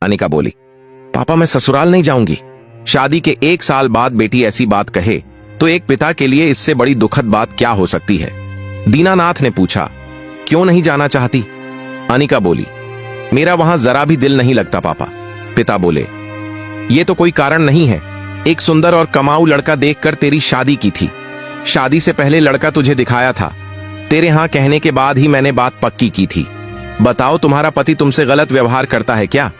अनिका बोली, पापा मैं ससुराल नहीं जाऊंगी। शादी के 1 साल बाद बेटी ऐसी बात कहे तो एक पिता के लिए इससे बड़ी दुखद बात क्या हो सकती है। दीनानाथ ने पूछा, क्यों नहीं जाना चाहती? अनिका बोली, मेरा वहां जरा भी दिल नहीं लगता पापा। पिता बोले, ये तो कोई कारण नहीं है। एक सुंदर और कमाऊ लड़का देखकर तेरी शादी की थी। शादी से पहले लड़का तुझे दिखाया था। तेरे हां कहने के बाद ही मैंने बात पक्की की थी। बताओ तुम्हारा पति तुमसे गलत व्यवहार करता है क्या?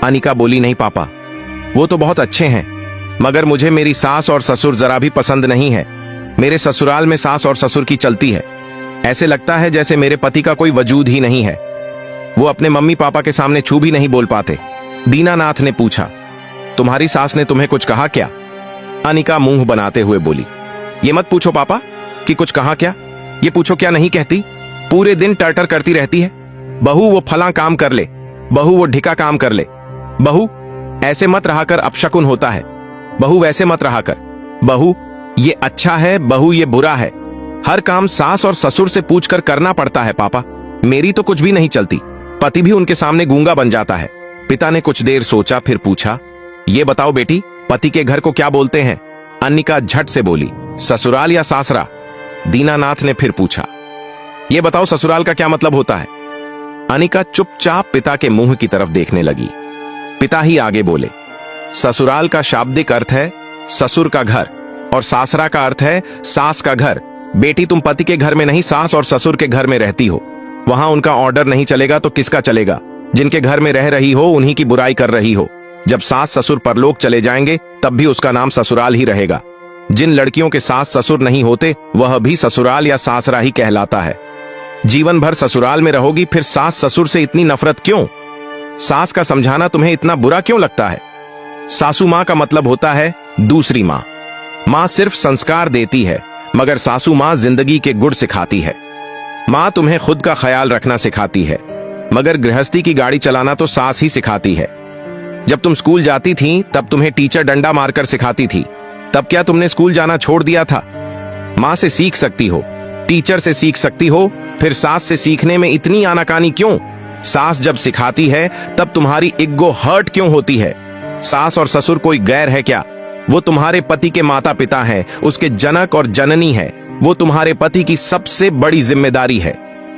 अनिका बोली, नहीं पापा, वो तो बहुत अच्छे हैं, मगर मुझे मेरी सास और ससुर जरा भी पसंद नहीं है। मेरे ससुराल में सास और ससुर की चलती है। ऐसे लगता है जैसे मेरे पति का कोई वजूद ही नहीं है। वो अपने मम्मी पापा के सामने छू भी नहीं बोल पाते। दीनानाथ ने पूछा, तुम्हारी सास ने तुम्हें कुछ कहा क्या? अनिका मुंह बनाते हुए बोली, ये मत पूछो पापा कि कुछ कहा क्या, ये पूछो क्या नहीं कहती। पूरे दिन टर्टर करती रहती है। बहू वो फला काम कर ले, बहू वो ढिका काम कर ले, बहू ऐसे मत रहा कर, अपशकुन होता है, बहू वैसे मत रहा कर, बहू ये अच्छा है, बहू ये बुरा है। हर काम सास और ससुर से पूछकर करना पड़ता है पापा। मेरी तो कुछ भी नहीं चलती। पति भी उनके सामने गूंगा बन जाता है। पिता ने कुछ देर सोचा, फिर पूछा, ये बताओ बेटी, पति के घर को क्या बोलते हैं? अनिका झट से बोली, ससुराल या सासरा। दीनानाथ ने फिर पूछा, ये बताओ ससुराल का क्या मतलब होता है? अनिका चुपचाप पिता के मुंह की तरफ देखने लगी। पिता ही आगे बोले, ससुराल का शाब्दिक अर्थ है ससुर का घर और सासरा का अर्थ है सास का घर। बेटी तुम पति के घर में नहीं, सास और ससुर के घर में रहती हो। वहां उनका ऑर्डर नहीं चलेगा तो किसका चलेगा? जिनके घर में रह रही हो उन्हीं की बुराई कर रही हो। जब सास ससुर परलोक चले जाएंगे तब भी उसका नाम ससुराल ही रहेगा। जिन लड़कियों के सास ससुर नहीं होते वह भी ससुराल या सासरा ही कहलाता है। जीवन भर ससुराल में रहोगी, फिर सास ससुर से इतनी नफरत क्यों? सास का समझाना तुम्हें इतना बुरा क्यों लगता है? सासू मां का मतलब होता है दूसरी मां। मां सिर्फ संस्कार देती है, मगर सासू मां जिंदगी के गुण सिखाती है। मां तुम्हें खुद का ख्याल रखना सिखाती है, मगर गृहस्थी की गाड़ी चलाना तो सास ही सिखाती है। जब तुम स्कूल जाती थी तब तुम्हें टीचर डंडा मारकर सिखाती थी। तब क्या तुमने स्कूल जाना छोड़ दिया था? मां से सीख सकती हो, टीचर से सीख सकती हो, फिर सास से सीखने में इतनी आनाकानी क्यों? सास जब सिखाती है तब तुम्हारी इग्गो हर्ट क्यों होती है? सास और ससुर कोई गैर है क्या? वो तुम्हारे पति के माता पिता हैं, उसके जनक और जननी है। वो तुम्हारे पति की सबसे बड़ी जिम्मेदारी है।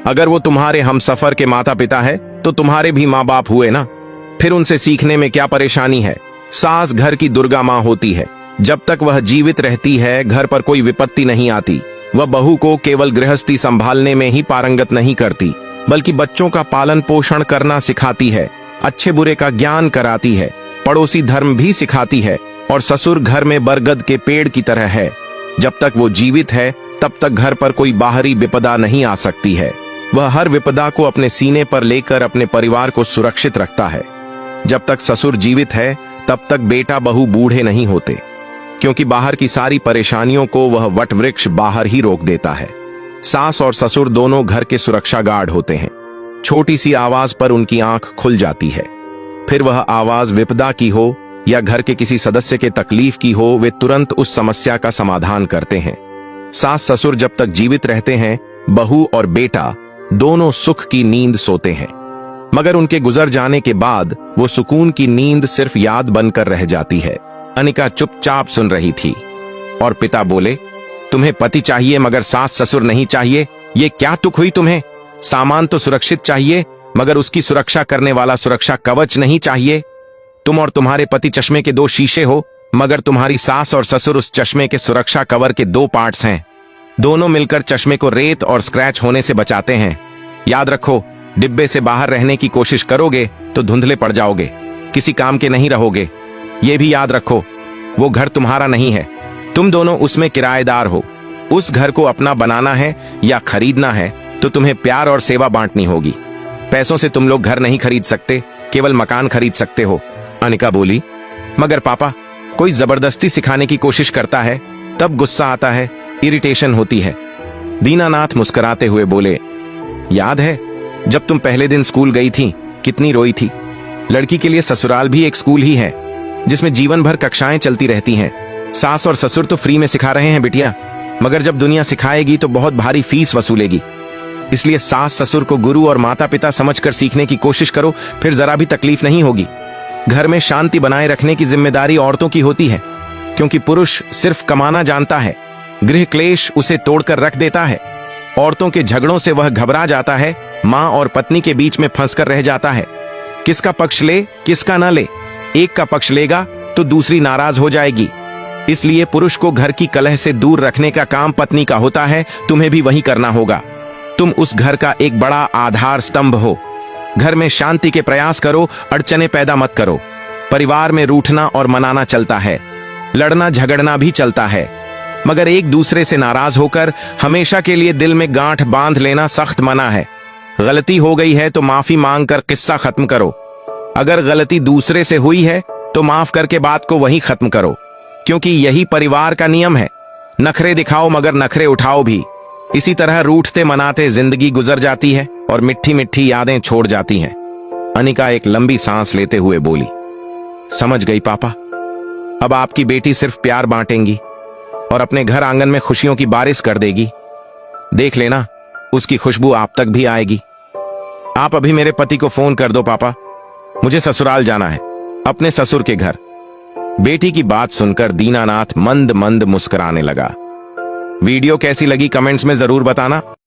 अगर वो तुम्हारे हमसफर के माता पिता है तो तुम्हारे भी माँ बाप हुए ना। फिर उनसे सीखने में क्या परेशानी है? सास घर की दुर्गा माँ होती है। जब तक वह जीवित रहती है घर पर कोई विपत्ति नहीं आती। वह बहू को केवल गृहस्थी संभालने में ही पारंगत नहीं करती, बल्कि बच्चों का पालन पोषण करना सिखाती है, अच्छे बुरे का ज्ञान कराती है, पड़ोसी धर्म भी सिखाती है। और ससुर घर में बरगद के पेड़ की तरह है। जब तक वो जीवित है तब तक घर पर कोई बाहरी विपदा नहीं आ सकती है। वह हर विपदा को अपने सीने पर लेकर अपने परिवार को सुरक्षित रखता है। जब तक ससुर जीवित है तब तक बेटा बहू बूढ़े नहीं होते, क्योंकि बाहर की सारी परेशानियों को वह वटवृक्ष बाहर ही रोक देता है। सास और ससुर दोनों घर के सुरक्षा गार्ड होते हैं। छोटी सी आवाज पर उनकी आंख खुल जाती है। फिर वह आवाज विपदा की हो या घर के किसी सदस्य के तकलीफ की हो, वे तुरंत उस समस्या का समाधान करते हैं। सास ससुर जब तक जीवित रहते हैं बहू और बेटा दोनों सुख की नींद सोते हैं, मगर उनके गुजर जाने के बाद वो सुकून की नींद सिर्फ याद बनकर रह जाती है। अनिका चुपचाप सुन रही थी और पिता बोले, तुम्हें पति चाहिए मगर सास ससुर नहीं चाहिए, ये क्या तुक हुई तुम्हें? सामान तो सुरक्षित चाहिए मगर उसकी सुरक्षा करने वाला सुरक्षा कवच नहीं चाहिए। तुम और तुम्हारे पति चश्मे के 2 शीशे हो, मगर तुम्हारी सास और ससुर उस चश्मे के सुरक्षा कवर के 2 पार्ट्स हैं। दोनों मिलकर चश्मे को रेत और स्क्रैच होने से बचाते हैं। याद रखो, डिब्बे से बाहर रहने की कोशिश करोगे तो धुंधले पड़ जाओगे, किसी काम के नहीं रहोगे। ये भी याद रखो, वो घर तुम्हारा नहीं है, तुम दोनों उसमें किराएदार हो। उस घर को अपना बनाना है या खरीदना है तो तुम्हें प्यार और सेवा बांटनी होगी। पैसों से तुम लोग घर नहीं खरीद सकते, केवल मकान खरीद सकते हो। अनिका बोली, मगर पापा, कोई जबरदस्ती सिखाने की कोशिश करता है तब गुस्सा आता है, इरिटेशन होती है। दीनानाथ मुस्कुराते हुए बोले, याद है जब तुम पहले दिन स्कूल गई थी कितनी रोई थी? लड़की के लिए ससुराल भी एक स्कूल ही है जिसमें जीवन भर कक्षाएं चलती रहती हैं। सास और ससुर तो फ्री में सिखा रहे हैं बिटिया, मगर जब दुनिया सिखाएगी तो बहुत भारी फीस वसूलेगी। इसलिए सास ससुर को गुरु और माता पिता समझकर सीखने की कोशिश करो, फिर जरा भी तकलीफ नहीं होगी। घर में शांति बनाए रखने की जिम्मेदारी औरतों की होती है, क्योंकि पुरुष सिर्फ कमाना जानता है। गृह क्लेश उसे तोड़कर रख देता है। औरतों के झगड़ों से वह घबरा जाता है, मां और पत्नी के बीच में फंसकर रह जाता है। किसका पक्ष ले, किसका ना ले। एक का पक्ष लेगा तो दूसरी नाराज हो जाएगी। इसलिए पुरुष को घर की कलह से दूर रखने का काम पत्नी का होता है। तुम्हें भी वही करना होगा। तुम उस घर का एक बड़ा आधार स्तंभ हो। घर में शांति के प्रयास करो, अड़चने पैदा मत करो। परिवार में रूठना और मनाना चलता है, लड़ना झगड़ना भी चलता है, मगर एक दूसरे से नाराज होकर हमेशा के लिए दिल में गांठ बांध लेना सख्त मना है। गलती हो गई है तो माफी मांगकर किस्सा खत्म करो। अगर गलती दूसरे से हुई है तो माफ करके बात को वहीं खत्म करो, क्योंकि यही परिवार का नियम है। नखरे दिखाओ मगर नखरे उठाओ भी। इसी तरह रूठते मनाते जिंदगी गुजर जाती है और मिट्टी मिट्टी यादें छोड़ जाती हैं। अनिका एक लंबी सांस लेते हुए बोली, समझ गई पापा। अब आपकी बेटी सिर्फ प्यार बांटेंगी और अपने घर आंगन में खुशियों की बारिश कर देगी। देख लेना, उसकी खुशबू आप तक भी आएगी। आप अभी मेरे पति को फोन कर दो पापा, मुझे ससुराल जाना है, अपने ससुर के घर। बेटी की बात सुनकर दीनानाथ मंद मंद मुस्कुराने लगा। वीडियो कैसी लगी कमेंट्स में जरूर बताना।